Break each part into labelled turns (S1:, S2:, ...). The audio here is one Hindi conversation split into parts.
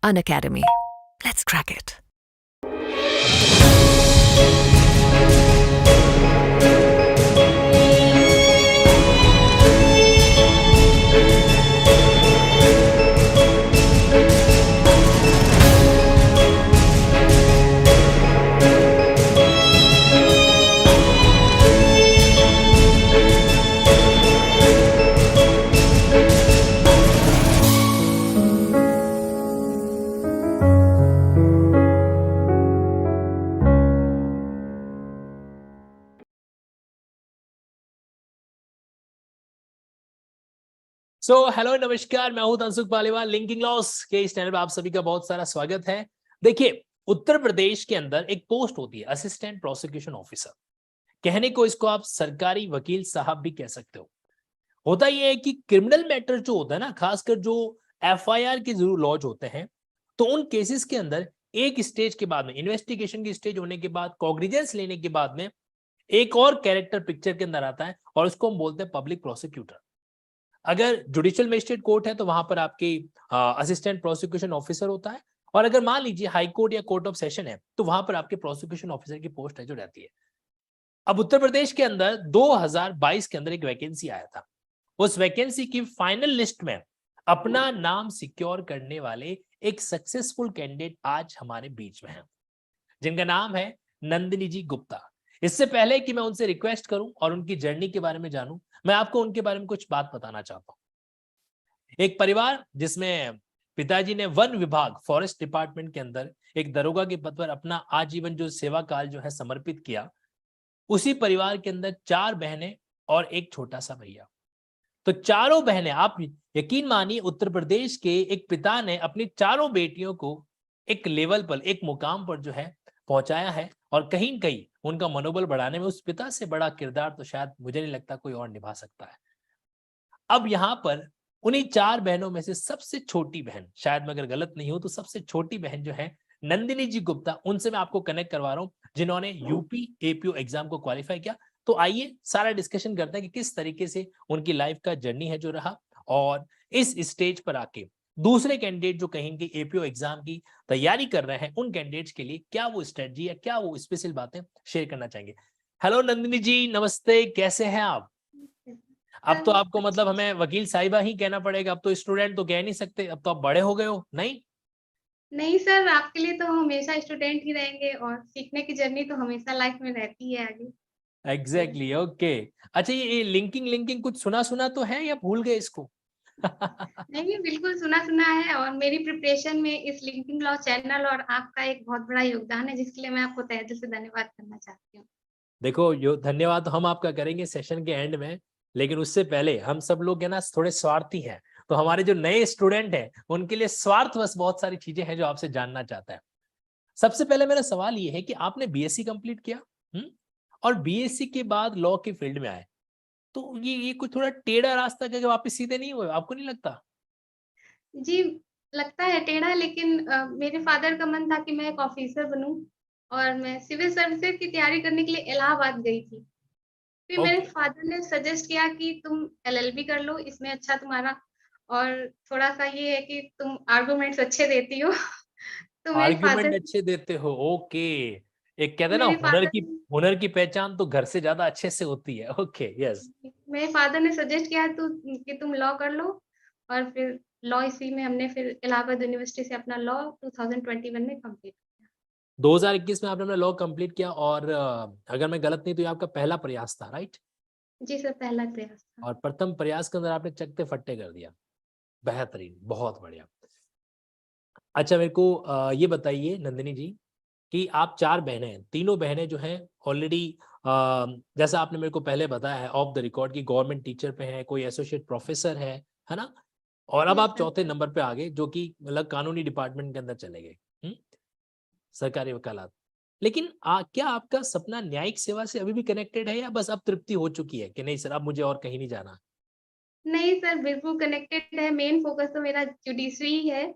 S1: Unacademy. Let's crack it.
S2: Hello नमस्कार, मैं हूं तनसुख पालीवाल। लिंकिंग लॉस के इस चैनल पर आप सभी का बहुत सारा स्वागत है। देखिए, उत्तर प्रदेश के अंदर एक पोस्ट होती है असिस्टेंट प्रोसिक्यूशन ऑफिसर। कहने को इसको आप सरकारी वकील साहब भी कह सकते हो। होता यह है कि क्रिमिनल मैटर जो होता है ना, खासकर जो एफआईआर के जरूर लॉन्च होते हैं, तो उन केसेस के अंदर एक स्टेज के बाद में, इन्वेस्टिगेशन की स्टेज होने के बाद, कॉग्निजेंस लेने के बाद में एक और कैरेक्टर पिक्चर के अंदर आता है और उसको हम बोलते हैं पब्लिक प्रोसिक्यूटर। अगर जुडिशियल मजिस्ट्रेट कोर्ट है तो वहां पर आपके असिस्टेंट प्रोसिक्यूशन ऑफिसर होता है, और अगर मान लीजिए हाई कोर्ट या कोर्ट ऑफ सेशन है तो वहां पर आपके प्रोसिक्यूशन ऑफिसर की पोस्ट है जो रहती है। अब उत्तर प्रदेश के अंदर 2022 के अंदर एक वैकेंसी आया था। उस वैकेंसी की फाइनल लिस्ट में अपना नाम सिक्योर करने वाले एक सक्सेसफुल कैंडिडेट आज हमारे बीच में है, जिनका नाम है नंदिनी जी गुप्ता। इससे पहले कि मैं उनसे रिक्वेस्ट करूं और उनकी जर्नी के बारे में जानूं, मैं आपको उनके बारे में कुछ बात बताना चाहता हूं। एक परिवार जिसमें पिताजी ने वन विभाग फॉरेस्ट डिपार्टमेंट के अंदर एक दरोगा के पद पर अपना आजीवन जो सेवा काल जो है समर्पित किया, उसी परिवार के अंदर 4 बहनें और एक छोटा सा भैया। तो चारों बहनें, आप यकीन मानिए, उत्तर प्रदेश के एक पिता ने अपनी चारों बेटियों को एक लेवल पर, एक मुकाम पर जो है पहुंचाया है, और कहीं कहीं उनका मनोबल बढ़ाने में उस पिता से बड़ा किरदार तो शायद मुझे नहीं लगता कोई और निभा सकता है। अब यहां पर उन्हीं 4 बहनों में से सबसे छोटी बहन, शायद मैं अगर गलत नहीं हूं तो सबसे छोटी बहन जो है नंदिनी जी गुप्ता, उनसे मैं आपको कनेक्ट करवा रहा हूं, जिन्होंने यूपी एपीओ एग्जाम को क्वालिफाई किया। तो आइए सारा डिस्कशन करते हैं कि किस तरीके से उनकी लाइफ का जर्नी है जो रहा, और इस स्टेज पर आके दूसरे कैंडिडेट जो कहेंगे एपीओ एग्जाम की तैयारी कर रहे हैं, उन कैंडिडेट्स के लिए क्या वो स्ट्रेटजी है, क्या वो स्पेशल बातें शेयर करना चाहेंगे। हेलो नंदिनी जी, नमस्ते, कैसे हैं आप? अब तो आपको मतलब हमें वकील साहिबा ही कहना पड़ेगा, अब तो स्टूडेंट तो कह नहीं सकते, अब तो आप बड़े हो गए हो। नहीं
S3: नहीं सर, आपके लिए तो हम हमेशा स्टूडेंट ही रहेंगे और सीखने की जर्नी तो हमेशा लाइफ में रहती है आगे। तो
S2: एग्जैक्टली, ओके। अच्छा, ये लिंकिंग लिंकिंग कुछ सुना सुना तो है या भूल गए इसको?
S3: नहीं, बिल्कुल सुना-सुना है और मेरी प्रिपरेशन में इस लिंकिंग लॉ चैनल और आपका एक बहुत बड़ा योगदान है, जिसके लिए मैं आपको तहे दिल से धन्यवाद करना चाहती हूँ।
S2: देखो, यो धन्यवाद हम आपका करेंगे सेशन के एंड में, लेकिन उससे पहले हम सब लोग है ना थोड़े स्वार्थी हैं, तो हमारे जो नए स्टूडेंट हैं उनके लिए स्वार्थवश बहुत सारी चीजें हैं जो आपसे जानना चाहता है। सबसे पहले मेरा सवाल ये है कि आपने बीएससी कंप्लीट किया, और बीएससी के बाद लॉ के फील्ड में आए, तो ये कुछ थोड़ा टेढ़ा रास्ता क्या वापस सीधे नहीं हुए, आपको नहीं लगता?
S3: जी, लगता है टेढ़ा, लेकिन मेरे फादर का मन था कि मैं एक ऑफिसर बनूँ और मैं सिविल सर्विसेज की तैयारी करने के लिए इलाहाबाद गई थी। फिर मेरे
S2: ओके।
S3: फादर ने सजेस्ट किया कि तुम एलएलबी कर लो, इसमें अच्छा तुम्हारा और थोड़ा-सा ये है कि तुम आर्गुमेंट्स अच्छे देती हो। तो
S2: आर्ग्यूमेंट अच्छे देते हो, ओके। एक कहते हैं ना,
S3: मेरे फादर
S2: हुनर की पहचान तो घर से ज्यादा अच्छे से होती है। Okay, yes.
S3: मेरे फादर ने सजेस्ट किया कि तुम लॉ कर लो और फिर लॉ इसी में हमने फिर इलाहाबाद यूनिवर्सिटी से अपना लॉ 2021 में कंप्लीट किया।
S2: 2021 में आपने अपना लॉ कंप्लीट किया, और अगर मैं गलत नहीं तो ये आपका पहला प्रयास था, राइट?
S3: जी सर, पहला प्रयास था।
S2: और प्रथम प्रयास के अंदर आपने चकते फट्टे कर दिया। बेहतरीन, बहुत बढ़िया। अच्छा, मेरे को ये बताइए नंदिनी जी कि आप 4 बहनें हैं, तीनों बहनें जो हैं ऑलरेडी, जैसा आपने मेरे को पहले बताया है ऑफ द रिकॉर्ड, की गवर्नमेंट टीचर पे है, कोई एसोसिएट प्रोफेसर है ना? और अब
S3: यस
S2: आप
S3: सर।
S2: चौथे नंबर पे आ गए, जो कि मतलब कानूनी डिपार्टमेंट के अंदर चले गए, सरकारी वकालत। लेकिन क्या आपका सपना न्यायिक सेवा से अभी भी कनेक्टेड है, या बस अब तृप्ति हो चुकी है कि नहीं सर अब मुझे और कहीं नहीं जाना?
S3: नहीं सर, बिल्कुल कनेक्टेड है, मेन फोकस तो मेरा जुडिशरी ही है।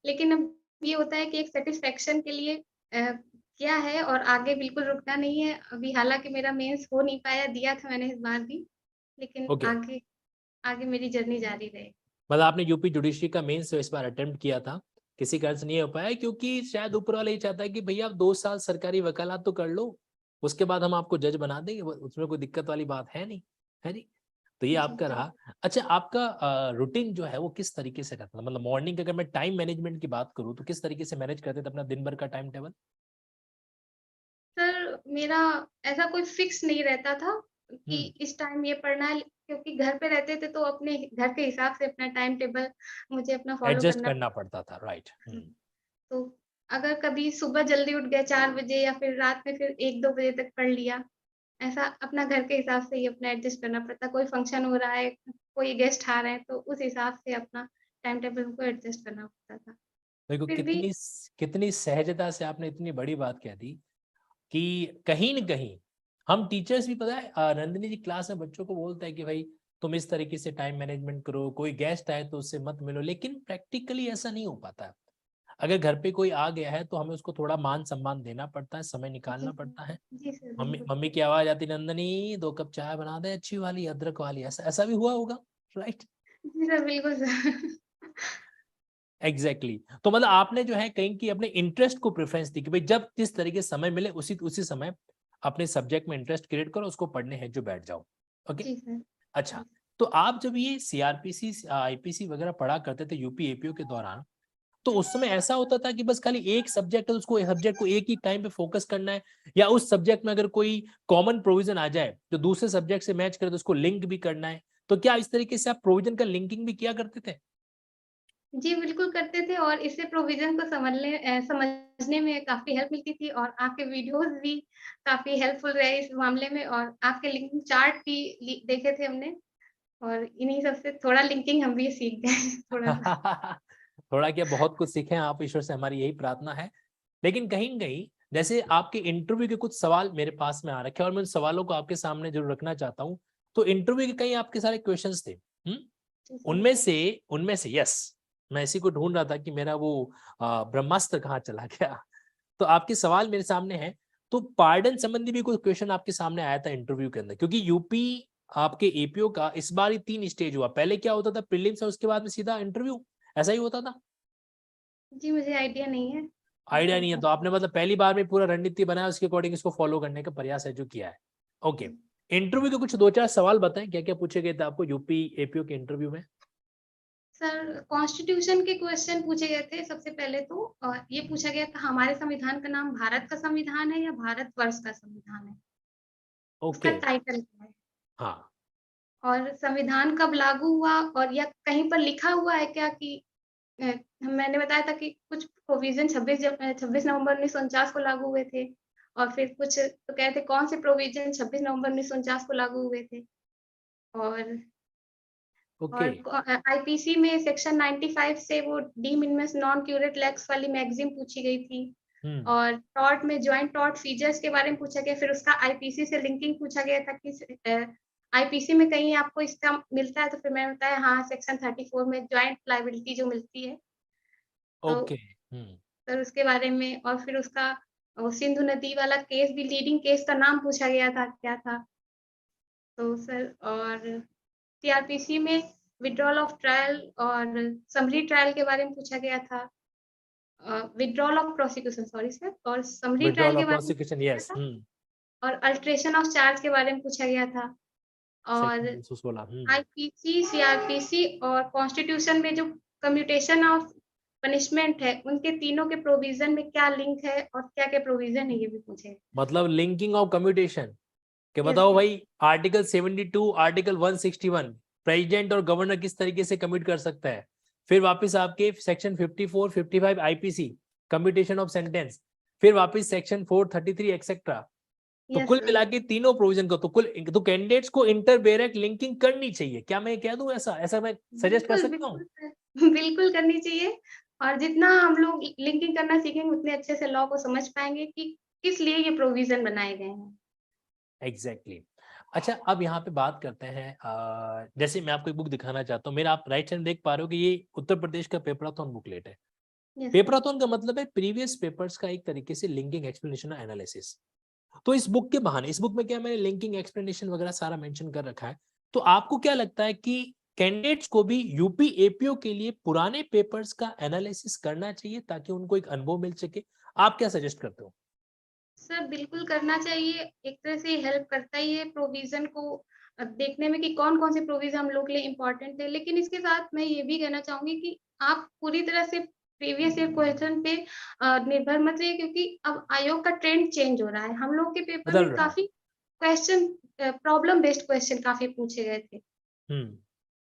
S3: लेकिन अब ये होता है कि एक सैटिस्फैक्शन के लिए किया है और आगे बिल्कुल रुकना नहीं है। अभी हालाँकि मेरा मेंस हो नहीं पाया, दिया था मैंने इस बार भी, लेकिन
S2: ओके।
S3: आगे आगे मेरी जर्नी जारी रहेगी।
S2: मतलब आपने यूपी जुडिशरी का मेंस इस बार अटेम्प्ट किया था, किसी कारण से नहीं हो पाया, क्योंकि शायद ऊपर वाला ये चाहता है कि भैया आप 2 साल सरकारी वकालत तो कर लो, उसके बाद हम आपको जज बना देंगे, उसमें कोई दिक्कत वाली बात है नहीं, है नहीं। तो ये
S3: जी,
S2: आपका रहा। अच्छा, आपका रूटीन जो है वो किस तरीके से रहता था? मतलब मॉर्निंग अगर मैं टाइम मैनेजमेंट की बात करूँ तो किस तरीके से मैनेज करते थे अपना दिन भर का टाइम टेबल?
S3: सर मेरा ऐसा कोई फिक्स नहीं रहता था कि
S2: हम्म,
S3: इस टाइम ये पढ़ना है, क्योंकि घर पे रहते थे तो अपने घर के हिसाब से अपना टाइम टेबल मुझे अपना फॉलो
S2: एडजस्ट
S3: करना
S2: करना पड़ता था, राइट।
S3: पड़ता था। तो अगर कभी सुबह जल्दी उठ गए 4 बजे या फिर रात में फिर 1-2 बजे तक पढ़ लिया, ऐसा अपना घर के हिसाब से ही अपना एडजस्ट करना पड़ता। कोई फंक्शन हो रहा है, कोई गेस्ट आ रहे हैं, तो उस हिसाब से अपना टाइम टेबल को एडजस्ट करना पड़ता था।
S2: देखो
S3: फिर भी
S2: कितनी सहजता से आपने इतनी बड़ी बात कह दी कि कहीं न कहीं हम टीचर्स भी, पता है नंदिनी जी क्लास में बच्चों को बोलते हैं कि भाई तुम इस तरीके से टाइम मैनेजमेंट करो, कोई गेस्ट आए तो उससे मत मिलो, लेकिन प्रैक्टिकली ऐसा नहीं हो पाता है। अगर घर पे कोई आ गया है तो हमें उसको थोड़ा मान सम्मान देना पड़ता है, समय
S3: जी
S2: निकालना
S3: सर।
S2: पड़ता है।
S3: जी सर,
S2: मम्मी
S3: बिल्कुल।
S2: मम्मी की आवाज आती, नंदनी 2 कप चाय बना दे अच्छी वाली अदरक वाली, ऐसा ऐसा भी हुआ होगा, राइट?
S3: जी सर, बिल्कुल सर।
S2: Exactly exactly. तो मतलब आपने जो है कहीं की अपने इंटरेस्ट को प्रेफरेंस दी कि भाई जब जिस तरीके से समय मिले उसी उसी समय अपने सब्जेक्ट में इंटरेस्ट क्रिएट करो, उसको पढ़ने हैं जो बैठ जाओ। ओके।
S3: जी सर।
S2: अच्छा,
S3: जी।
S2: तो आप जब ये सीआरपीसी आईपीसी वगैरह पढ़ा करते थे यूपी एपीओ के दौरान, तो उस समय ऐसा होता था कि बस खाली एक सब्जेक्ट है, उसको सब्जेक्ट को एक ही टाइम पे फोकस करना है, या उस सब्जेक्ट में अगर कोई कॉमन प्रोविजन आ जाए जो दूसरे सब्जेक्ट से मैच करे तो उसको लिंक भी करना है? तो क्या इस तरीके से आप प्रोविजन का लिंकिंग भी किया करते थे?
S3: जी, बिल्कुल करते थे और इससे प्रोविज़न को समझने में काफ़ी हेल्प मिलती थी और आपके वीडियोज़ भी काफ़ी हेल्पफुल रहे इस मामले में और आपके लिंकिंग चार्ट भी देखे थे हमने और इन्हीं सब से थोड़ा लिंकिंग हम भी सीख गए थोड़ा-सा।
S2: थोड़ा क्या बहुत कुछ सीखे हैं आप, ईश्वर से हमारी यही प्रार्थना है। लेकिन कहीं न कहीं जैसे आपके इंटरव्यू के कुछ सवाल मेरे पास में आ रखे हैं और मैं उन सवालों को आपके सामने ज़रूर रखना चाहता हूँ। तो इंटरव्यू के कई आपके सारे क्वेश्चंस थे। हुँ?
S3: जी सर।
S2: उनमें से यस, मैं इसी को ढूँढ रहा था कि मेरा वो ब्रह्मास्त्र कहाँ चला गया। तो आपके सवाल मेरे सामने हैं। तो पार्डन संबंधी भी कोई क्वेश्चन आपके सामने आया था इंटरव्यू के अंदर? क्योंकि यूपी आपके एपीओ का इस बार ही 3 स्टेज हुआ। पहले क्या होता था, प्रीलिम्स और उसके बाद में सीधा इंटरव्यू, ऐसा ही होता था?
S3: जी, मुझे आइडिया नहीं है।
S2: आइडिया
S3: आपको
S2: नहीं है,
S3: बता
S2: तो आपने मतलब पहली बार में पूरा रणनीति बनाया, उसके अकॉर्डिंग इसको फॉलो करने का प्रयास है जो किया है। ओके। इंटरव्यू के कुछ 2-4 सवाल बताएं, क्या-क्या पूछे गए थे आपको यूपी एपीओ के इंटरव्यू में?
S3: सर कॉन्स्टिट्यूशन के क्वेश्चन पूछे गए थे सबसे पहले तो ये पूछा गया था हमारे संविधान का नाम भारत का संविधान है या भारतवर्ष का संविधान है? उसका
S2: ओके।
S3: टाइटल क्या है?
S2: हाँ।
S3: और संविधान कब लागू हुआ और या कहीं पर लिखा हुआ है क्या कि अ, मैंने बताया था कि कुछ प्रोविज़न 26 नवंबर 1949 को लागू हुए थे और फिर कुछ तो कह रहे थे कौन से प्रोविज़न 26 नवंबर 1949 को लागू हुए थे और
S2: ओके।
S3: आईपीसी में सेक्शन 95 से वो D minimus non curate lakhs वाली मैगज़ीन पूछी गई थी
S2: हुँ।
S3: और टॉर्ट में जॉइंट टॉर्ट फीचर्स के बारे में पूछा गया, फिर उसका आईपीसी से लिंकिंग पूछा गया था कि आईपीसी में कहीं आपको इसका मिलता है, तो फिर मैंने बताया हाँ, सेक्शन 34 में जॉइंट लायबिलिटी जो मिलती है, तो
S2: ओके। हुँ।
S3: सर उसके बारे में और फिर उसका सिंधु नदी वाला केस भी लीडिंग केस का नाम पूछा गया था, क्या था? तो सर और सीआरपीसी में विथड्रॉल ऑफ ट्रायल और समरी ट्रायल के बारे में पूछा गया था। Withdrawal of prosecution sorry sir और समरी ट्रायल
S2: विथड्रॉल
S3: के
S2: ऑफ
S3: बारे में
S2: प्रोसिक्यूशन,
S3: पूछा
S2: यस।
S3: गया था
S2: हुँ।
S3: और अल्टरेशन ऑफ चार्ज के बारे में पूछा गया था और
S2: सेक्शन 216। हुँ।
S3: आईपीसी, सीआरपीसी और कॉन्स्टिट्यूशन में जो कम्यूटेशन ऑफ पनिशमेंट है, उनके तीनों के प्रोविज़न में क्या लिंक है और क्या-क्या प्रोविज़न है, ये भी पूछे।
S2: मतलब लिंकिंग ऑफ कम्यूटेशन कि
S3: यस,
S2: बताओ
S3: यस।
S2: भाई, आर्टिकल 72, आर्टिकल 161 प्रेसिडेंट और गवर्नर किस तरीके से कम्यूट कर सकता है। फिर वापस आपके section 54, 55 IPC commutation of sentence, फिर वापस सेक्शन 433 एक्सेट्रा। तो
S3: यस
S2: कुल
S3: सर।
S2: मिला के तीनों प्रोविजन को तो कैंडिडेट्स को इंटर बेरेक्ट लिंकिंग करनी चाहिए। क्या मैं कह दूं, ऐसा ऐसा मैं सजेस्ट कर
S3: बिल्कुल,
S2: सकता हूँ?
S3: बिल्कुल सर। बिल्कुल करनी चाहिए और जितना हम लोग लिंकिंग करना सीखेंगे, उतने अच्छे से लॉ को समझ पाएँगे कि किस लिए ये प्रोविज़न बनाए गए हैं।
S2: Exactly exactly. अच्छा, अब यहाँ पे बात करते हैं जैसे मैं आपको एक बुक दिखाना चाहता हूँ। मेरा आप राइट साइड देख पा रहे हो कि ये उत्तर प्रदेश का पेपराथन बुकलेट है।
S3: Yes sir.
S2: पेपराथन का मतलब है प्रीवियस पेपर्स का एक तरीके से लिंकिंग एक्सप्लेनेशन और एनालिसिस। तो इस बुक के बहाने, इस बुक में क्या मैंने लिंकिंग एक्सप्लेनेशन वगैरह सारा मेंशन कर रखा है। तो आपको क्या लगता है कि कैंडिडेट्स को भी यूपी एपीओ के लिए पुराने पेपर्स का एनालिसिस करना चाहिए ताकि उनको एक अनुभव मिल सके? आप क्या सजेस्ट करते हो?
S3: सर बिल्कुल करना चाहिए, एक तरह से हेल्प करता ही है प्रोविज़न को देखने में कि कौन-कौन से प्रोविज़न हम लोग के लिए इम्पोर्टेंट है। लेकिन इसके साथ मैं ये भी कहना चाहूँगी कि आप पूरी तरह से प्रीवियस ईयर क्वेश्चन पे निर्भर मत रहिए, क्योंकि अब आयोग का ट्रेंड चेंज हो रहा है। हम लोग के पेपर
S2: बदल
S3: में
S2: रहा है।
S3: काफ़ी क्वेश्चन प्रॉब्लम बेस्ड क्वेश्चन काफ़ी पूछे गए थे।
S2: हम्म।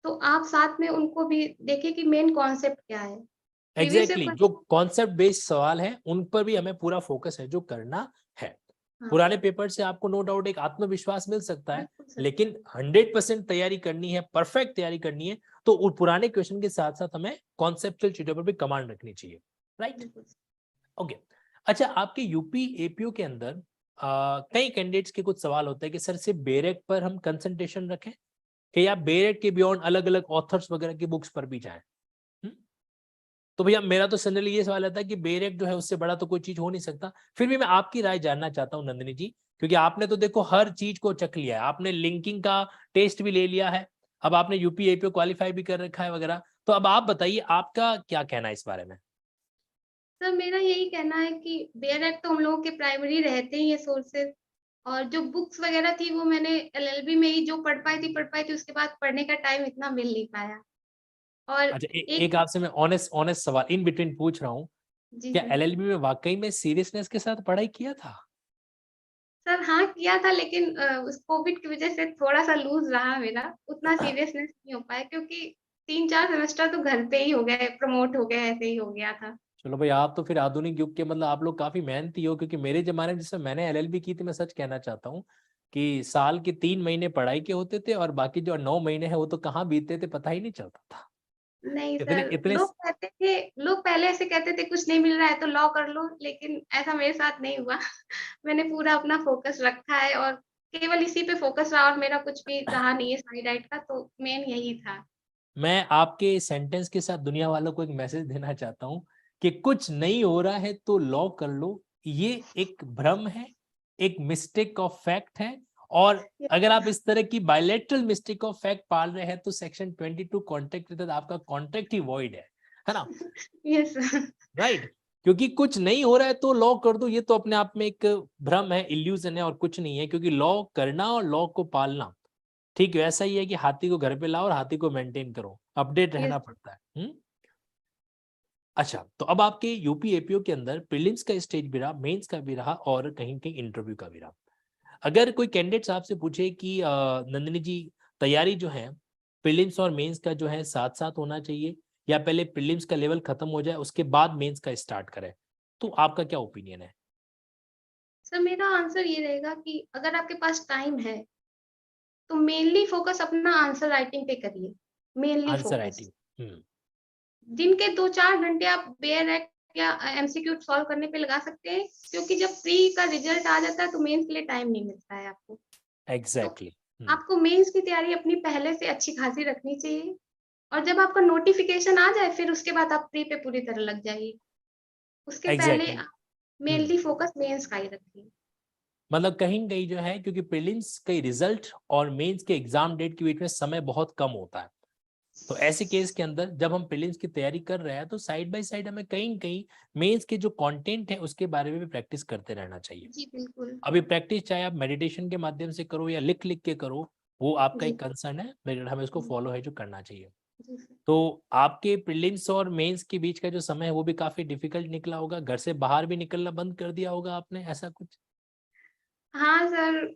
S3: तो आप साथ में उनको भी देखिए कि मेन कॉन्सेप्ट क्या है। प्रीवियस ईयर
S2: एग्जैक्टली
S3: क्वेश्चन
S2: जो कॉन्सेप्ट बेस्ड सवाल है उन पर भी हमें पूरा फोकस है जो करना है।
S3: हाँ,
S2: पुराने पेपर से आपको नो डाउट एक आत्मविश्वास मिल सकता है,
S3: बिल्कुल सर,
S2: लेकिन 100% तैयारी करनी है, परफेक्ट तैयारी करनी है, तो उन पुराने क्वेश्चन के साथ साथ हमें कॉन्सेप्चुअल चीजों पर भी कमांड रखनी चाहिए। राइट?
S3: बिल्कुल सर।
S2: ओके। अच्छा, आपके यूपी एपीओ के अंदर कई कैंडिडेट्स के कुछ सवाल होते हैं कि सर सिर्फ बेरेक पर हम कंसंट्रेशन रखें कि या बेरेक के बियॉन्ड अलग अलग ऑथर्स वगैरह की बुक्स पर भी जाएं? तो भैया मेरा तो जनरली ये सवाल आता है कि बेरेक जो है उससे बड़ा तो कोई चीज हो नहीं सकता। फिर भी मैं आपकी राय जानना चाहता हूँ नंदिनी जी, क्योंकि आपने तो देखो हर चीज को चख लिया है, आपने लिंकिंग का टेस्ट भी ले लिया है, अब आपने यूपी एपीओ क्वालिफाई भी कर रखा है वगैरह। तो अब आप बताइए आपका क्या कहना है इस बारे में?
S3: सर मेरा यही कहना है कि बेयर तो हम लोगों के प्राइमरी रहते ही है सोर्सेज, और जो बुक्स वगैरह थी वो मैंने एलएलबी में ही जो पढ़ पाई थी, उसके बाद पढ़ने का टाइम इतना मिल नहीं पाया। और
S2: अच्छा,
S3: एक
S2: एक आपसे मैं ऑनेस्ट ऑनेस्ट सवाल इन बिटवीन पूछ रहा हूँ,
S3: जी
S2: क्या
S3: सर।
S2: एलएलबी में वाकई में सीरियसनेस के साथ पढ़ाई किया था?
S3: सर हाँ, किया था, लेकिन उस कोविड की वजह से थोड़ा-सा लूज़ रहा मेरा, उतना सीरियसनेस नहीं हो पाया, क्योंकि 3-4 सेमेस्टर तो घर पे ही हो गए, प्रमोट हो गए, ऐसे ही हो गया था।
S2: चलो भाई, आप तो फिर आधुनिक युग के मतलब आप लोग काफी मेहनती हो, क्योंकि मेरे जमाने में जिसमें मैंने एलएलबी की थी, मैं सच कहना चाहता हूँ कि साल के 3 महीने पढ़ाई के होते थे और बाकी जो 9 महीने हैं वो तो कहाँ बीतते थे पता ही नहीं चलता था।
S3: नहीं
S2: इतने
S3: सर,
S2: इतने
S3: लोग पहले ऐसे कहते थे कुछ नहीं मिल रहा है तो लॉ कर लो, लेकिन ऐसा मेरे साथ नहीं हुआ। मैंने पूरा अपना फ़ोकस रखा है और केवल इसी पे फ़ोकस रहा, और मेरा कुछ भी रहा नहीं है साइड आइट का, तो मेन यही था।
S2: मैं आपके सेंटेंस के साथ दुनिया वालों को एक मैसेज देना चाहता हूँ कि कुछ नहीं हो रहा है तो लॉ कर लो। ये एक भ्रम है, एक मिस्टेक ऑफ फैक्ट है, और अगर आप इस तरह की बायलैटरल मिस्टेक ऑफ फैक्ट पाल रहे हैं तो सेक्शन 22 कॉन्ट्रैक्ट के तहत आपका कॉन्ट्रैक्ट ही वॉइड है ना?
S3: Yes sir.
S2: राइट? क्योंकि कुछ नहीं हो रहा है तो लॉ कर दो, ये तो अपने आप में एक भ्रम है, इल्यूजन है और कुछ नहीं है, क्योंकि लॉ करना और लॉ को पालना ठीक है ऐसा ही है कि हाथी को घर पे लाओ और हाथी को मेंटेन करो, अपडेट रहना
S3: यस।
S2: पड़ता है। अच्छा, तो अब आपके यूपी एपीओ के अंदर प्रीलिम्स का स्टेज भी रहा, मेंस का भी रहा और कहीं कहीं इंटरव्यू का भी रहा। अगर कोई कैंडिडेट आपसे पूछे कि नंदिनी जी, तैयारी जो है प्रीलिम्स और मेंस का जो है साथ साथ होना चाहिए या पहले प्रीलिम्स का लेवल खत्म हो जाए उसके बाद मेंस का स्टार्ट करें, तो आपका क्या ओपिनियन है?
S3: सर मेरा आंसर ये रहेगा कि अगर आपके पास टाइम है, तो मेनली फ़ोकस अपना आंसर राइटिंग पे करिए, मेनली
S2: आंसर
S3: फ़ोकस।
S2: राइटिंग। हम्म।
S3: दिन के 2-4 घंटे आप बेयर एक्ट या एमसीक्यू सॉल्व करने पे लगा सकते हैं, क्योंकि जब प्री का रिजल्ट आ जाता है तो मेंस के लिए टाइम नहीं मिलता है आपको। तो
S2: एग्जैक्टली।
S3: आपको मेंस की तैयारी अपनी पहले से अच्छी खासी रखनी चाहिए, और जब आपका नोटिफिकेशन आ जाए फिर उसके बाद आप प्री पे पूरी तरह लग जाइए। उसके पहले
S2: एग्जैक्टली।
S3: आप मेनली फोकस मेंस का ही रखिए।
S2: मतलब कहीं कहीं जो है, क्योंकि प्रीलिम्स के रिजल्ट और मेंस के एग्जाम डेट के बीच में समय बहुत कम होता है, तो ऐसे केस के अंदर जब हम प्रीलिम्स की तैयारी कर रहे हैं तो साइड बाय साइड हमें कहीं कहीं मेंस के जो कंटेंट है उसके बारे में भी प्रैक्टिस करते रहना चाहिए।
S3: जी, बिल्कुल।
S2: अभी प्रैक्टिस चाहे आप मेडिटेशन के माध्यम से करो या लिख लिख के करो, वो आपका
S3: जी,
S2: एक कंसर्न है, लेकिन हमें उसको
S3: जी,
S2: फॉलो है जो करना चाहिए।
S3: जी सर।
S2: तो आपके प्रीलिम्स और मेंस के बीच का जो समय है वो भी काफी डिफिकल्ट निकला होगा, घर से बाहर भी निकलना बंद कर दिया होगा आपने, ऐसा कुछ?
S3: हाँ सर,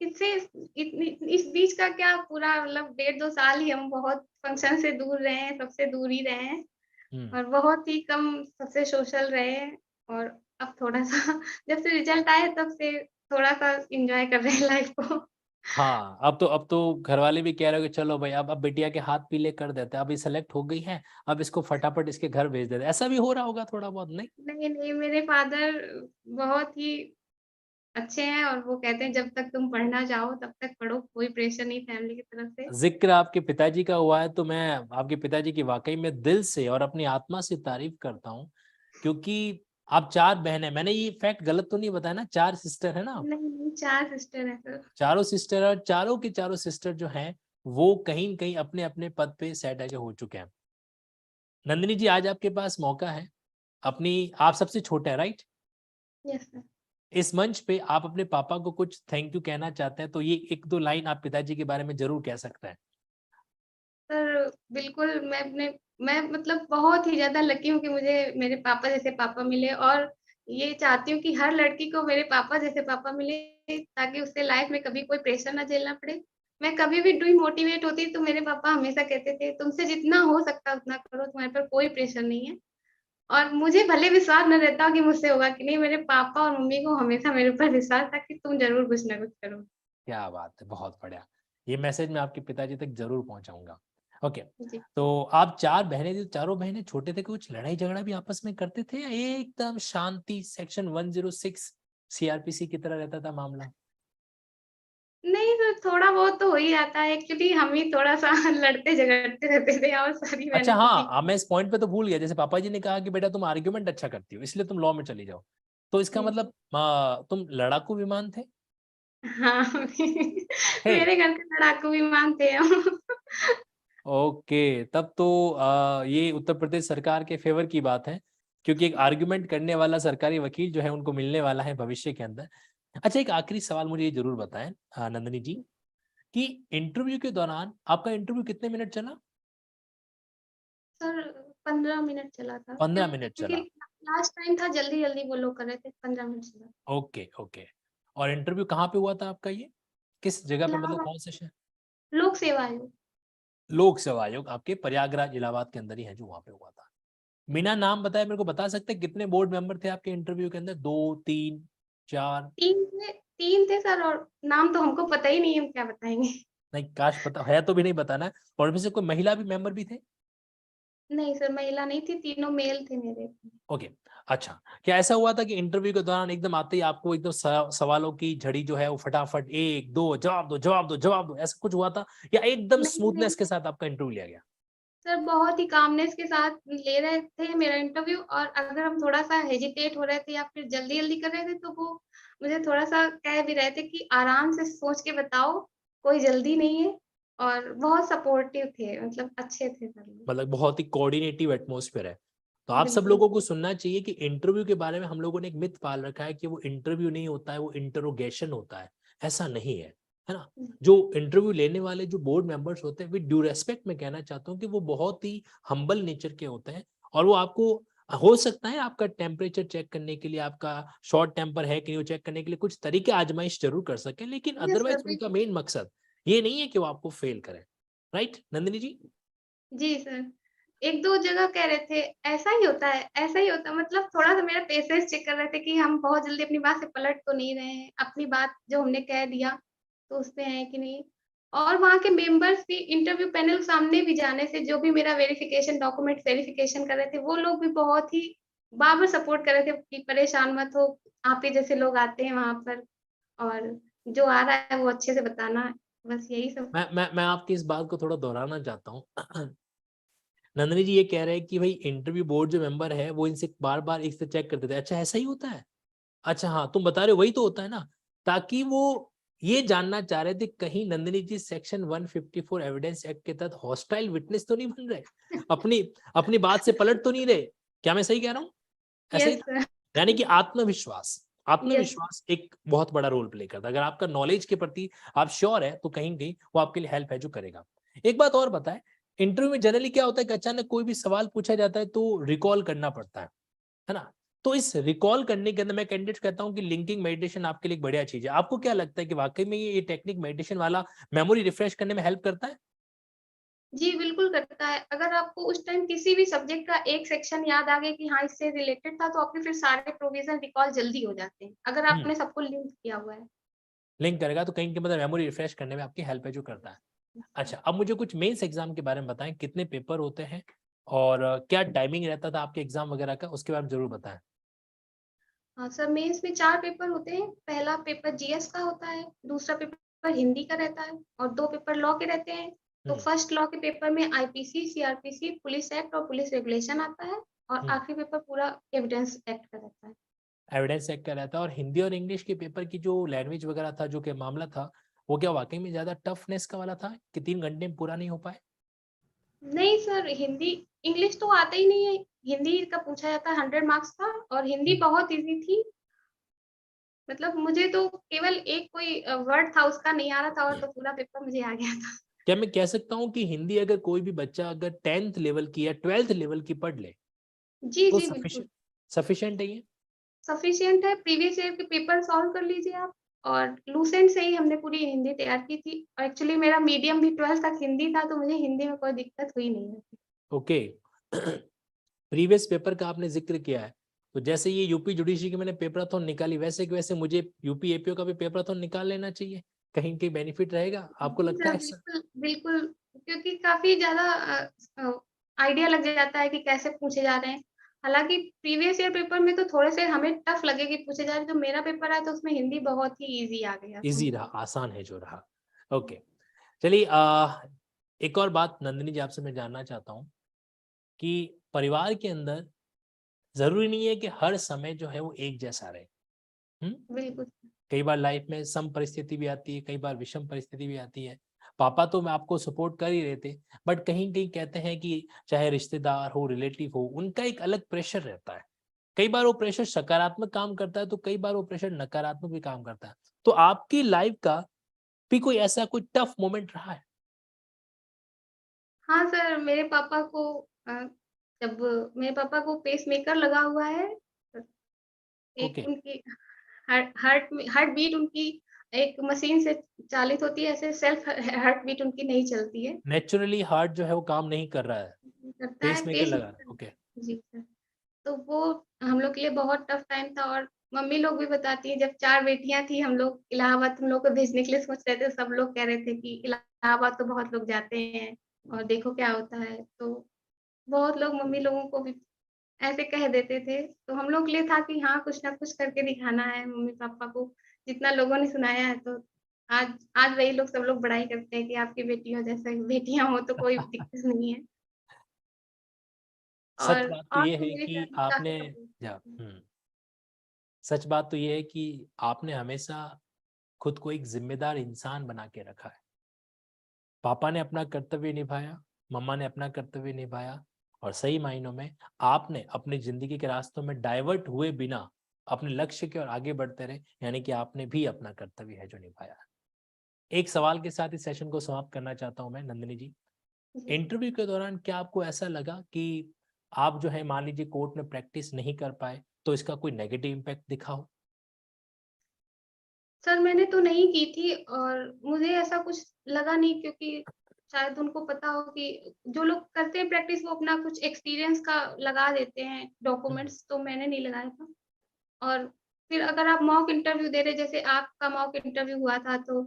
S3: इससे इतनी इस बीच का क्या, पूरा मतलब 1.5-2 साल ही हम बहुत फंक्शन से दूर रहे हैं, सबसे दूर ही रहे हैं,
S2: हम्म।
S3: और बहुत ही कम सबसे सोशल रहे हैं, और अब थोड़ा-सा जब से रिजल्ट आया तब से थोड़ा-सा एन्जॉय कर रहे हैं लाइफ को।
S2: हाँ, अब तो घर वाले भी कह रहे हो कि चलो भाई अब बिटिया के हाथ पीले कर देते हैं, अब ये सेलेक्ट हो गई है, अब इसको फटाफट इसके घर भेज देते हैं। ऐसा भी हो रहा होगा थोड़ा बहुत, नहीं?
S3: नहीं, नहीं, मेरे फादर बहुत ही अच्छे हैं, और वो कहते हैं जब तक तुम पढ़ना चाहो तब तक पढ़ो, कोई प्रेशर नहीं फैमिली की तरफ से।
S2: जिक्र आपके पिताजी का हुआ है तो मैं आपके पिताजी की वाकई में दिल से और अपनी आत्मा से तारीफ करता हूँ, क्योंकि आप 4 बहन है, मैंने ये फैक्ट गलत तो नहीं बताया ना, 4 सिस्टर है ना?
S3: नहीं, नहीं, 4 सिस्टर हैं सर।
S2: चारों सिस्टर और चारों की चारों सिस्टर जो हैं वो कहीं न कहीं अपने अपने पद पे सेट आके हो चुके हैं। नंदिनी जी, आज आपके पास मौका है अपनी, आप सबसे छोटे हैं राइट?
S3: Yes sir.
S2: इस मंच पे आप अपने पापा को कुछ थैंक यू कहना चाहते हैं तो ये 1-2 लाइन आप पिताजी के बारे में ज़रूर कह सकते हैं।
S3: सर बिल्कुल मैं मतलब बहुत ही ज़्यादा लकी हूँ कि मुझे मेरे पापा जैसे पापा मिले, और ये चाहती हूँ कि हर लड़की को मेरे पापा जैसे पापा मिले, ताकि उसे लाइफ में कभी कोई प्रेशर ना झेलना पड़े। मैं कभी भी डिमोटिवेट होती तो मेरे पापा हमेशा कहते थे, तुमसे जितना हो सकता है उतना करो, तुम्हारे पर कोई प्रेशर नहीं है। और मुझे भले विश्वास न रहता कि मुझसे होगा कि नहीं, मेरे पापा और मम्मी को हमेशा मेरे ऊपर विश्वास था कि तुम ज़रूर कुछ ना कुछ करो।
S2: क्या बात है, बहुत बढ़िया। ये मैसेज मैं आपके पिताजी तक ज़रूर पहुँचाऊँगा। ओके,
S3: जी।
S2: तो आप 4 बहनें थी, चारों बहनें छोटे थे, कुछ लड़ाई-झगड़ा भी आपस में करते थे या एकदम शांति सेक्शन 106 सीआरपीसी की तरह रहता था मामला?
S3: नहीं सर, थोड़ा बहुत तो हो ही जाता है, एक्चुअली हम ही थोड़ा-सा लड़ते-झगड़ते रहते थे, और सारी
S2: अच्छा
S3: बहनें तो
S2: हाँ,
S3: ठीक
S2: अब मैं इस पॉइंट पे तो भूल गया, जैसे पापा जी ने कहा कि बेटा तुम आर्गुमेंट अच्छा करती हो, इसलिए तुम लॉ में चली जाओ। तो इसका
S3: थी।
S2: मतलब तुम लड़ाकू विमान थे?
S3: हाँ,
S2: हे
S3: मेरे घर के लड़ाकू विमान थे हम।
S2: ओके, तब तो ये उत्तर प्रदेश सरकार के फेवर की बात है, क्योंकि एक आर्गुमेंट करने वाला सरकारी वकील जो है उनको मिलने वाला है भविष्य के अंदर। अच्छा, एक आखिरी सवाल मुझे ये ज़रूर बताएँ नंदिनी जी, कि इंटरव्यू के दौरान आपका इंटरव्यू कितने मिनट चला?
S3: सर 15 मिनट चला था,
S2: 15 मिनट
S3: क्योंकि
S2: चला।
S3: लास्ट टाइम था, जल्दी-जल्दी वो लोग कर रहे थे, 15 मिनट चला।
S2: Okay, okay. और इंटरव्यू कहाँ पे हुआ था आपका ये? किस जगह पे, मतलब
S3: इलाहाबाद
S2: कौन से शहर?
S3: लोक सेवा आयोग।
S2: लोक सेवा आयोग आपके प्रयागराज इलाहाबाद के अंदर ही है जो वहाँ पे हुआ था। बिना नाम बताए मेरे को बता सकते हैं कितने बोर्ड मेंबर थे आपके इंटरव्यू के अंदर? 2, 3, 4?
S3: 3 थे सर, और नाम तो हमको पता ही नहीं है, हम क्या बताएँगे?
S2: नहीं, काश पता है तो भी नहीं बताना है। और इनमें से कोई महिला भी मेंबर भी थे?
S3: नहीं सर, महिला नहीं थी, तीनों मेल थे मेरे।
S2: ओके, अच्छा। क्या ऐसा हुआ था कि इंटरव्यू के दौरान एकदम आते ही आपको एकदम सवालों की झड़ी जो है वो फटाफट 1, 2 जवाब दो, जवाब दो, जवाब दो, ऐसा कुछ हुआ था? या एकदम
S3: नहीं,
S2: स्मूथनेस
S3: नहीं
S2: के साथ आपका इंटरव्यू लिया गया?
S3: सर, बहुत ही कामनेस के साथ ले रहे थे मेरा इंटरव्यू, और अगर हम थोड़ा-सा हेजिटेट हो रहे थे या फिर जल्दी-जल्दी कर रहे थे, तो वो मुझे थोड़ा-सा कह भी रहे थे कि आराम से सोच के बताओ, कोई जल्दी नहीं है, और बहुत सपोर्टिव थे, मतलब अच्छे थे सब लोग।
S2: मतलब बहुत ही कोऑर्डिनेटिव एटमॉस्फेयर है। तो आप सब
S3: बिल्कुल।
S2: लोगों को सुनना चाहिए कि इंटरव्यू के बारे में हम लोगों ने एक मिथ पाल रखा है कि वो इंटरव्यू नहीं होता है, वो इंटरोगेशन होता है। ऐसा नहीं है ना?
S3: हुँ,
S2: जो इंटरव्यू लेने वाले जो बोर्ड मेंबर्स होते हैं, विद ड्यू रिस्पेक्ट मैं कहना चाहता हूँ कि वो बहुत ही हम्बल नेचर के होते हैं, और वो आपको हो सकता है आपका टेम्परेचर चेक करने के लिए, आपका शॉर्ट टेम्पर है कि नहीं वो चेक करने के लिए कुछ तरीके आजमाइश ज़रूर कर सकें, लेकिन
S3: यस सर,
S2: अदरवाइज़ उनका
S3: बिल्कुल।
S2: मेन मकसद ये नहीं है कि वो आपको फेल करें। राइट, नंदिनी जी?
S3: जी सर। 1-2 जगह कह रहे थे, ऐसा ही होता है, ऐसा ही होता है, मतलब थोड़ा-सा मेरा पेशेंस चेक कर रहे थे कि हम बहुत जल्दी अपनी बात से पलट तो नहीं रहे हैं, अपनी बात जो हमने कह दिया, तो उस पे हैं कि नहीं। और वहाँ के मेंबर्स भी इंटरव्यू पैनल के सामने भी जाने से जो भी मेरा वेरिफिकेशन डॉक्यूमेंट वेरिफिकेशन कर रहे थे, वो लोग भी बहुत ही बार-बार सपोर्ट कर रहे थे कि परेशान मत हो, आप ही जैसे लोग आते हैं वहाँ पर, और जो आ रहा है वो अच्छे से बताना, बस यही सब।
S2: मैं आपकी इस बात को थोड़ा दोहराना चाहता हूँ। नंदिनी जी ये कह रहे हैं कि भाई इंटरव्यू बोर्ड जो मेंबर है वो इनसे बार-बार इससे चेक करते थे। अच्छा, ऐसा ही होता है? अच्छा हाँ, तुम बता रहे हो वही तो होता है ना? ताकि वो ये जानना चाह रहे थे कहीं नंदिनी जी सेक्शन 154 एविडेंस एक्ट के तहत हॉस्टाइल विटनेस तो नहीं बन रहे? अपनी अपनी बात से पलट तो नहीं रहे? क्या मैं सही कह रहा हूँ? ऐसा ही
S3: यस
S2: था?
S3: सर,
S2: यानी कि आत्मविश्वास,
S3: यस।
S2: आत्मविश्वास एक बहुत बड़ा रोल प्ले करता है। अगर आपका नॉलेज के प्रति आप श्योर है तो कहीं न कहीं वो आपके लिए हेल्प है जो करेगा। एक बात और बताएँ, इंटरव्यू में जनरली क्या होता है कि अचानक कोई भी सवाल पूछा जाता है तो रिकॉल करना पड़ता है ना? तो इस रिकॉल करने के अंदर मैं कैंडिडेट कहता हूँ कि लिंकिंग मेडिटेशन आपके लिए एक बढ़िया चीज़ है। आपको क्या लगता है कि वाक़ई में ये टेक्निक मेडिटेशन वाला मेमोरी रिफ्रेश करने में हेल्प करता है?
S3: जी, बिल्कुल करता है। अगर आपको उस टाइम किसी भी सब्जेक्ट का एक सेक्शन याद आ गया कि हाँ, इससे रिलेटेड था, तो आपके फिर सारे प्रोविज़न रिकॉल जल्दी हो जाते हैं, अगर
S2: हुँ,
S3: आपने सबको लिंक किया हुआ है।
S2: लिंक करेगा तो कहीं की मतलब मेमोरी रिफ्रेश करने में आपकी हेल्प है जो करता है। अच्छा, अब मुझे कुछ मेंस एग्ज़ाम के बारे में बताएँ, कितने पेपर होते हैं और क्या टाइमिंग रहता था आपके एग्ज़ाम वगैरह का? उसके बारे में ज़रूर बताएँ।
S3: हाँ, सर मेंस में 4 पेपर होते हैं। पहला पेपर जीएस का होता है, दूसरा पेपर हिंदी का रहता है, और 2 पेपर लॉ के रहते हैं। तो
S2: हुँ,
S3: फर्स्ट लॉ के पेपर में आईपीसी, सीआरपीसी, पुलिस एक्ट और पुलिस रेगुलेशन आता है, और
S2: हुँ।
S3: आखिरी पेपर पूरा एविडेंस एक्ट का रहता है।
S2: एविडेंस चेक का रहता है और हिंदी और इंग्लिश के पेपर की जो लैंग्वेज वगैरह था, जो कि मामला था, वो क्या वाकई में ज्यादा टफनेस का वाला था कि 3 घंटे में पूरा नहीं हो पाए?
S3: नहीं सर, हिंदी इंग्लिश तो आता ही नहीं है। हिंदी का पूछा जाता है, 100 मार्क्स था और हिंदी बहुत ईज़ी थी। मतलब मुझे तो केवल एक कोई वर्ड था उसका नहीं आ रहा था और तो पूरा पेपर मुझे आ गया था।
S2: क्या मैं कह सकता हूँ कि हिंदी अगर कोई भी बच्चा अगर 10th लेवल की या 12th लेवल की पढ़ ले
S3: जी,
S2: तो
S3: जी, बिल्कुल।
S2: सफिशिएंट है ये?
S3: सफिशिएंट है, प्रीवियस ईयर के पेपर सॉल्व कर लीजिए आप और लूसेंट से ही हमने पूरी हिंदी तैयार की थी। एक्चुअली मेरा मीडियम भी 12th तक हिंदी था, तो मुझे हिंदी में कोई दिक्कत हुई नहीं है।
S2: ओके। प्रीवियस पेपर का आपने जिक्र किया है, तो जैसे ये यूपी जुडिशरी की मैंने पेपराथन निकाली वैसे कि वैसे मुझे यूपी एपीओ का भी पेपराथन निकाल लेना चाहिए, कहीं कहीं बेनिफिट रहेगा, आपको
S3: जी
S2: लगता
S3: सर,
S2: है ऐसा?
S3: बिल्कुल, बिल्कुल, क्योंकि काफ़ी ज़्यादा आइडिया लग जाता है कि कैसे पूछे जा रहे हैं। हालाँकि प्रीवियस ईयर पेपर में तो थोड़े से हमें टफ लगे कि पूछे जा रहे हैं, जो मेरा पेपर आया तो उसमें हिंदी बहुत ही ईज़ी आ गया था
S2: इजी
S3: मुझे।
S2: रहा, आसान है जो रहा। ओके, चलिए एक और बात नंदिनी जी आपसे मैं जानना चाहता हूँ कि परिवार के अंदर जरूरी नहीं है कि हर समय जो है वो एक जैसा रहे। हम्म?
S3: बिल्कुल।
S2: कई बार लाइफ में सम परिस्थिति भी आती है, कई बार विषम परिस्थिति भी आती है। पापा तो मैं आपको सपोर्ट कर ही रहे थे, बट कहीं कहीं कहते हैं कि चाहे रिश्तेदार हो, रिलेटिव हो, उनका एक अलग प्रेशर रहता है। कई बार वो प्रेशर सकारात्मक काम करता है तो कई बार वो प्रेशर नकारात्मक भी काम करता है। तो आपकी लाइफ का भी कोई ऐसा कोई टफ मोमेंट रहा है?
S3: हाँ सर, मेरे पापा को जब मेरे पापा को पेसमेकर लगा हुआ है, एक
S2: ओके।
S3: उनकी हार्ट बीट उनकी एक मशीन से चालित होती है, ऐसे सेल्फ हार्ट बीट उनकी नहीं चलती है।
S2: नेचुरली हार्ट जो है वो काम नहीं कर रहा है,
S3: करता है
S2: पेसमेकर लगा रहा है।
S3: पेसमेकर।
S2: ओके।
S3: जी सर। तो वो हम लोग के लिए बहुत टफ टाइम था और मम्मी लोग भी बताती हैं जब 4 बेटियाँ थी हम लोग इलाहाबाद तुम लोग को भेजने के लिए सोच रहे थे, सब लोग कह रहे थे कि इलाहाबाद तो बहुत लोग जाते हैं और देखो क्या होता है। तो बहुत लोग मम्मी लोगों को भी ऐसे कह देते थे। तो हम लोग के लिए था कि हाँ, कुछ ना कुछ करके दिखाना है मम्मी-पापा को। जितना लोगों ने सुनाया है तो आज आज वही लोग सब लोग बड़ाई करते हैं कि आपकी बेटियों जैसा बेटियाँ हो तो कोई दिक्कत नहीं है।
S2: सच बात तो
S3: और
S2: ये
S3: तो
S2: है
S3: मेरी
S2: कि
S3: फैमिली
S2: आपने
S3: काफ़ी सपोर्ट
S2: या
S3: करती है।
S2: सच बात तो ये है कि आपने हमेशा खुद को एक जिम्मेदार इंसान बना के रखा है। पापा ने अपना कर्तव्य निभाया, मम्मा ने अपना कर्तव्य निभाया, और सही मायनों में आपने अपनी जिंदगी के रास्तों में डाइवर्ट हुए बिना अपने लक्ष्य की ओर आगे बढ़ते रहे, यानी कि आपने भी अपना कर्तव्य है जो निभाया। एक सवाल के साथ इस सेशन को समाप्त करना चाहता हूं मैं, नंदिनी जी।
S3: जी सर।
S2: इंटरव्यू के दौरान क्या आपको ऐसा लगा कि आप जो है मान लीजिए कोर्ट में प्रैक्टिस नहीं कर पाए तो इसका कोई नेगेटिव इम्पैक्ट दिखा हो?
S3: सर मैंने तो नहीं की थी और मुझे ऐसा कुछ लगा नहीं क्योंकि शायद उनको पता हो कि जो लोग करते हैं प्रैक्टिस वो अपना कुछ एक्सपीरियंस का लगा देते हैं
S2: हम्म।
S3: डॉक्यूमेंट्स, तो मैंने नहीं लगाया था। और फिर अगर आप मॉक इंटरव्यू दे रहे जैसे आपका मॉक इंटरव्यू हुआ था तो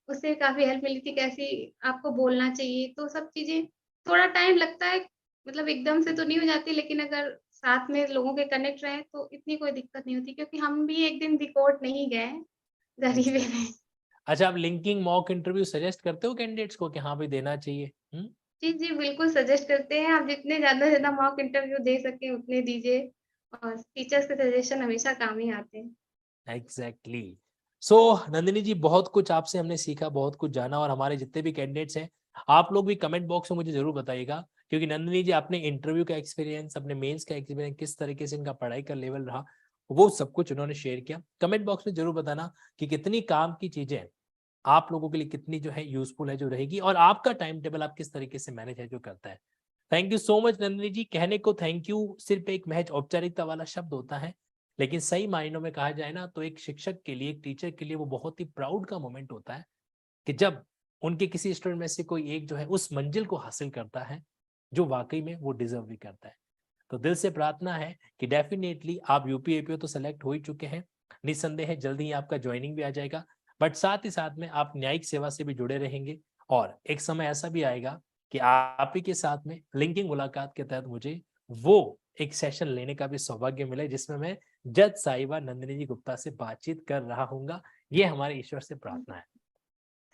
S3: उससे काफ़ी हेल्प मिली थी कैसे आपको बोलना चाहिए, तो सब चीज़ें थोड़ा टाइम लगता है, मतलब एकदम से तो नहीं हो जाती लेकिन अगर साथ में लोगों के कनेक्ट रहें तो इतनी कोई दिक्कत नहीं होती क्योंकि हम भी एक दिन रिपोर्ट नहीं गए हैं, घर ही पे
S2: एग्जैक्टली।
S3: रहे।
S2: अच्छा, आप लिंकिंग मॉक इंटरव्यू सजेस्ट करते हो कैंडिडेट्स को कि हाँ भाई देना चाहिए?
S3: जी, जी, बिल्कुल सजेस्ट करते हैं, आप जितने ज़्यादा से ज़्यादा मॉक इंटरव्यू दे सकें उतने दीजिए और टीचर्स के सजेशन हमेशा काम ही आते हैं।
S2: एग्जैक्टली। सो नंदिनी जी, बहुत कुछ आपसे हमने सीखा, बहुत कुछ जाना, और हमारे जितने भी कैंडिडेट्स हैं आप लोग भी कमेंट बॉक्स में मुझे जरूर बताइएगा, क्योंकि नंदिनी जी अपने इंटरव्यू का एक्सपीरियंस, अपने मेंस का एक्सपीरियंस, किस तरीके से इनका पढ़ाई का लेवल रहा, वो सब कुछ उन्होंने शेयर किया। कमेंट बॉक्स में जरूर बताना कि कितनी काम की चीजें आप लोगों के लिए कितनी जो है यूजफुल है जो रहेगी, और आपका टाइम टेबल आप किस तरीके से मैनेज है जो करता है। Thank you so much Nandini ji. कहने को थैंक यू सिर्फ एक महज औपचारिकता वाला शब्द होता है, लेकिन सही मायनों में कहा जाए ना तो एक शिक्षक के लिए, एक टीचर के लिए वो बहुत ही प्राउड का मोमेंट होता है कि जब उनके किसी स्टूडेंट में से कोई एक जो है उस मंजिल को हासिल करता है जो वाकई में वो डिजर्व भी करता है। तो दिल से प्रार्थना है कि डेफिनेटली आप यूपी एपीओ तो सेलेक्ट हो ही चुके हैं, निस्संदेह है जल्दी ही आपका ज्वाइनिंग भी आ जाएगा, बट साथ ही साथ में आप न्यायिक सेवा से भी जुड़े रहेंगे, और एक समय ऐसा भी आएगा कि आप ही के साथ में लिंकिंग मुलाकात के तहत मुझे वो एक सेशन लेने का भी सौभाग्य मिले जिसमें मैं जज साहिबा नंदिनी जी गुप्ता से बातचीत कर रहा हूँ। ये हमारे ईश्वर से प्रार्थना है।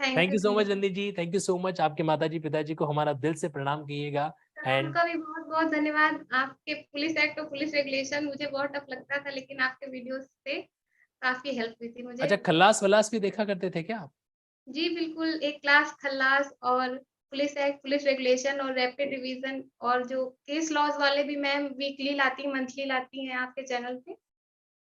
S3: Thank
S2: thank
S3: you,
S2: you so
S3: thank
S2: much
S3: you.
S2: Nandini ji, thank you so much. आपके माताजी पिताजी को हमारा दिल से प्रणाम कीजिएगा।
S3: सर
S2: एंड
S3: आपका भी बहुत-बहुत धन्यवाद। आपके पुलिस एक्ट और पुलिस रेगुलेशन मुझे बहुत टफ लगता था लेकिन आपके वीडियोज़ से काफ़ी हेल्प हुई थी मुझे।
S2: अच्छा, खल्लास वल्लास भी देखा करते थे क्या आप?
S3: जी, बिल्कुल, एक क्लास खल्लास और पुलिस एक्ट, पुलिस रेगुलेशन और रैपिड रिवीजन और जो केस लॉज़ वाले भी मैम वीकली लाती हैं, मंथली लाती हैं आपके चैनल पे,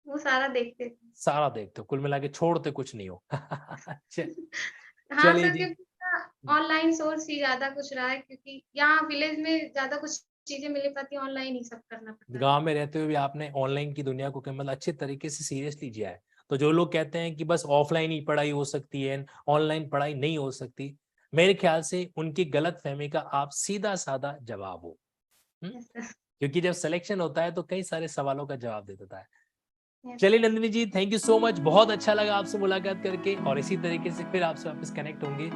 S3: वो सारा देखते थे।
S2: सारा देखते हो, कुल मिला के छोड़ते कुछ नहीं हो।
S3: हाँ
S2: चलिए
S3: सर,
S2: जी।
S3: क्योंकि ना ऑनलाइन सोर्स ही ज़्यादा कुछ रहा है, क्योंकि यहाँ विलेज में ज़्यादा कुछ चीज़ें मिल नहीं पाती, ऑनलाइन ही सब करना पड़ता है।
S2: गांव में रहते हुए भी आपने ऑनलाइन की दुनिया को मतलब अच्छे तरीके से सीरियसली लिया है। तो जो लोग कहते हैं कि बस ऑफलाइन ही पढ़ाई हो सकती है, ऑनलाइन पढ़ाई नहीं हो सकती, मेरे ख्याल से उनकी गलत फहमी का आप सीधा साधा जवाब हो। हम्म?
S3: यस सर,
S2: क्योंकि जब सिलेक्शन होता है तो कई सारे सवालों का जवाब दे देता है।
S3: यस
S2: चलिए
S3: sir.
S2: Nandini ji, thank you so much, बहुत अच्छा लगा आपसे मुलाकात करके और इसी तरीके से फिर आपसे वापस कनेक्ट होंगे